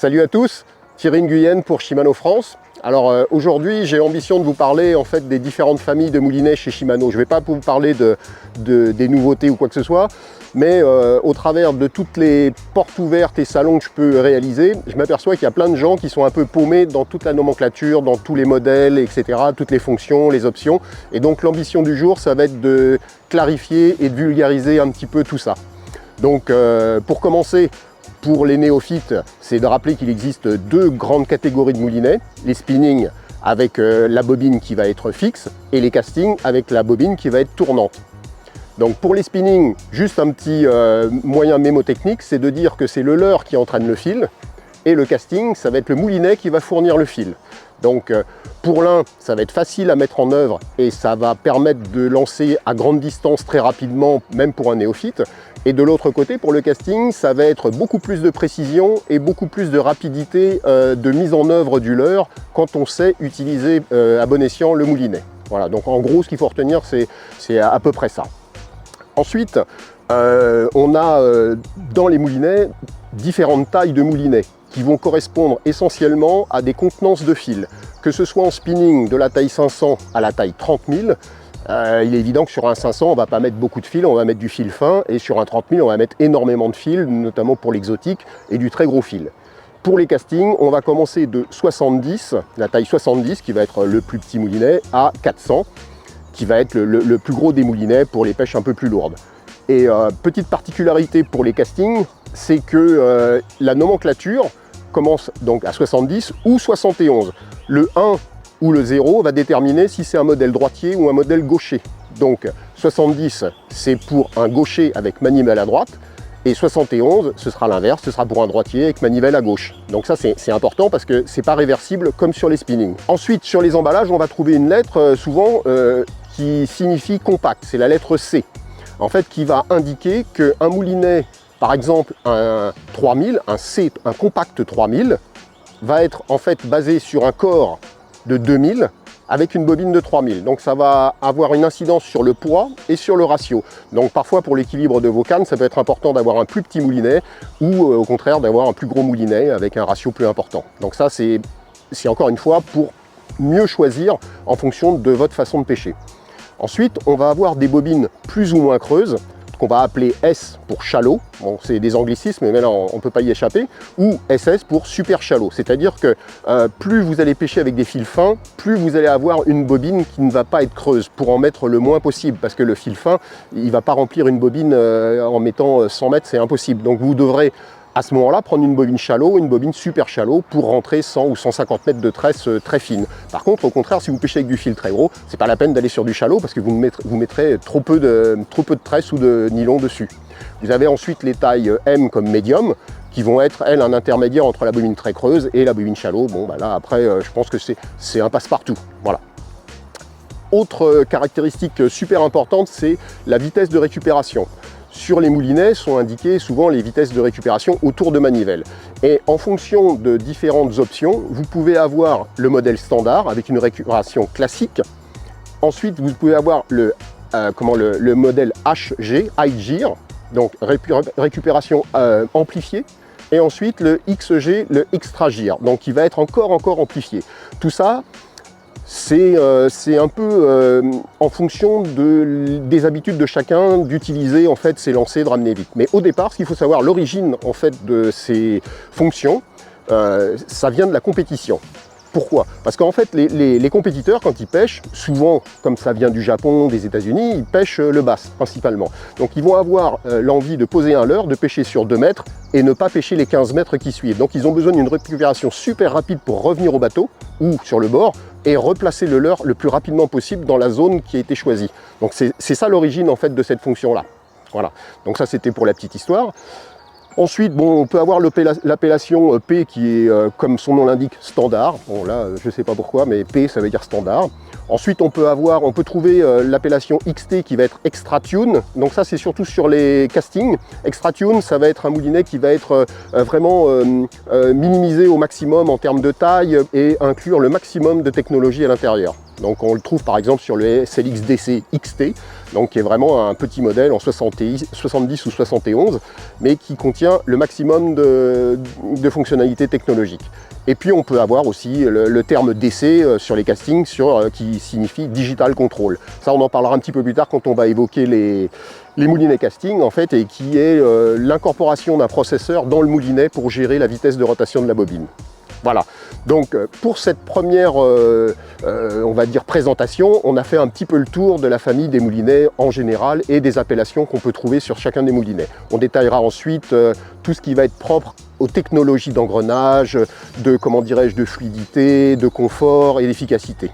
Salut à tous, Thierry Nguyen pour Shimano France. Alors aujourd'hui j'ai l'ambition de vous parler en fait des différentes familles de moulinets chez Shimano. Je ne vais pas vous parler des nouveautés ou quoi que ce soit, mais au travers de toutes les portes ouvertes et salons que je peux réaliser, je m'aperçois qu'il y a plein de gens qui sont un peu paumés dans toute la nomenclature, dans tous les modèles, etc., toutes les fonctions, les options. Et donc l'ambition du jour, ça va être de clarifier et de vulgariser un petit peu tout ça. Donc pour commencer, pour les néophytes, c'est de rappeler qu'il existe deux grandes catégories de moulinets, les spinning avec la bobine qui va être fixe et les casting avec la bobine qui va être tournante. Donc pour les spinning, juste un petit moyen mémotechnique, c'est de dire que c'est le leurre qui entraîne le fil et le casting, ça va être le moulinet qui va fournir le fil. Donc pour l'un, ça va être facile à mettre en œuvre et ça va permettre de lancer à grande distance très rapidement, même pour un néophyte. Et de l'autre côté, pour le casting, ça va être beaucoup plus de précision et beaucoup plus de rapidité de mise en œuvre du leurre quand on sait utiliser à bon escient le moulinet. Voilà, donc en gros, ce qu'il faut retenir, c'est à peu près ça. Ensuite, on a dans les moulinets différentes tailles de moulinets qui vont correspondre essentiellement à des contenances de fil. Que ce soit en spinning de la taille 500 à la taille 30 000, il est évident que sur un 500, on ne va pas mettre beaucoup de fil, on va mettre du fil fin, et sur un 30 000, on va mettre énormément de fil, notamment pour l'exotique, et du très gros fil. Pour les castings, on va commencer de 70, la taille 70, qui va être le plus petit moulinet, à 400, qui va être le plus gros des moulinets pour les pêches un peu plus lourdes. Et petite particularité pour les castings, c'est que la nomenclature commence donc à 70 ou 71. Le 1 ou le 0 va déterminer si c'est un modèle droitier ou un modèle gaucher. Donc 70, c'est pour un gaucher avec manivelle à droite, et 71, ce sera l'inverse, ce sera pour un droitier avec manivelle à gauche. Donc ça, c'est important parce que c'est pas réversible comme sur les spinning. Ensuite, sur les emballages, on va trouver une lettre souvent qui signifie compact, c'est la lettre C. En fait, qui va indiquer qu'un moulinet, par exemple un 3000, un compact 3000, va être en fait basé sur un corps de 2000 avec une bobine de 3000. Donc ça va avoir une incidence sur le poids et sur le ratio. Donc parfois pour l'équilibre de vos cannes, ça peut être important d'avoir un plus petit moulinet ou au contraire d'avoir un plus gros moulinet avec un ratio plus important. Donc ça c'est encore une fois pour mieux choisir en fonction de votre façon de pêcher. Ensuite, on va avoir des bobines plus ou moins creuses, qu'on va appeler S pour shallow, bon, c'est des anglicismes, mais là on ne peut pas y échapper, ou SS pour super shallow, c'est-à-dire que plus vous allez pêcher avec des fils fins, plus vous allez avoir une bobine qui ne va pas être creuse, pour en mettre le moins possible, parce que le fil fin, il ne va pas remplir une bobine en mettant 100 mètres, c'est impossible. Donc vous devrez à ce moment-là prendre une bobine shallow, une bobine super shallow pour rentrer 100 ou 150 mètres de tresse très fine. Par contre, au contraire, si vous pêchez avec du fil très gros, c'est pas la peine d'aller sur du shallow parce que vous mettrez trop peu de tresse ou de nylon dessus. Vous avez ensuite les tailles M comme médium qui vont être, elles, un intermédiaire entre la bobine très creuse et la bobine shallow. Bon, bah là, après, je pense que c'est un passe-partout. Voilà. Autre caractéristique super importante, c'est la vitesse de récupération. Sur les moulinets sont indiquées souvent les vitesses de récupération autour de manivelle. Et en fonction de différentes options, vous pouvez avoir le modèle standard avec une récupération classique. Ensuite, vous pouvez avoir le modèle HG, High Gear, donc récupération amplifiée. Et ensuite le XG, le Extra Gear, donc qui va être encore amplifié. Tout ça, c'est un peu en fonction des habitudes de chacun d'utiliser en fait ces lancers, de ramener vite. Mais au départ, ce qu'il faut savoir, l'origine en fait de ces fonctions, ça vient de la compétition. Pourquoi? Parce qu'en fait, les compétiteurs, quand ils pêchent, souvent, comme ça vient du Japon, des États-Unis, ils pêchent le bass principalement. Donc ils vont avoir l'envie de poser un leurre, de pêcher sur 2 mètres et ne pas pêcher les 15 mètres qui suivent. Donc ils ont besoin d'une récupération super rapide pour revenir au bateau ou sur le bord et replacer le leurre le plus rapidement possible dans la zone qui a été choisie. Donc c'est ça l'origine en fait de cette fonction-là. Voilà. Donc ça c'était pour la petite histoire. Ensuite, bon, on peut avoir l'appellation P qui est, comme son nom l'indique, standard. Bon là, je ne sais pas pourquoi, mais P ça veut dire standard. Ensuite, on peut trouver l'appellation XT qui va être Extra Tune. Donc ça, c'est surtout sur les castings. Extra Tune, ça va être un moulinet qui va être vraiment minimisé au maximum en termes de taille et inclure le maximum de technologie à l'intérieur. Donc on le trouve par exemple sur le SLX DC XT. donc qui est vraiment un petit modèle en 70 ou 71, mais qui contient le maximum de fonctionnalités technologiques. Et puis on peut avoir aussi le terme DC sur les castings qui signifie Digital Control. Ça on en parlera un petit peu plus tard quand on va évoquer les moulinets casting en fait, et qui est l'incorporation d'un processeur dans le moulinet pour gérer la vitesse de rotation de la bobine. Voilà, donc pour cette première on va dire présentation, on a fait un petit peu le tour de la famille des moulinets en général et des appellations qu'on peut trouver sur chacun des moulinets. On détaillera ensuite tout ce qui va être propre aux technologies d'engrenage, de, comment dirais-je, de fluidité, de confort et d'efficacité.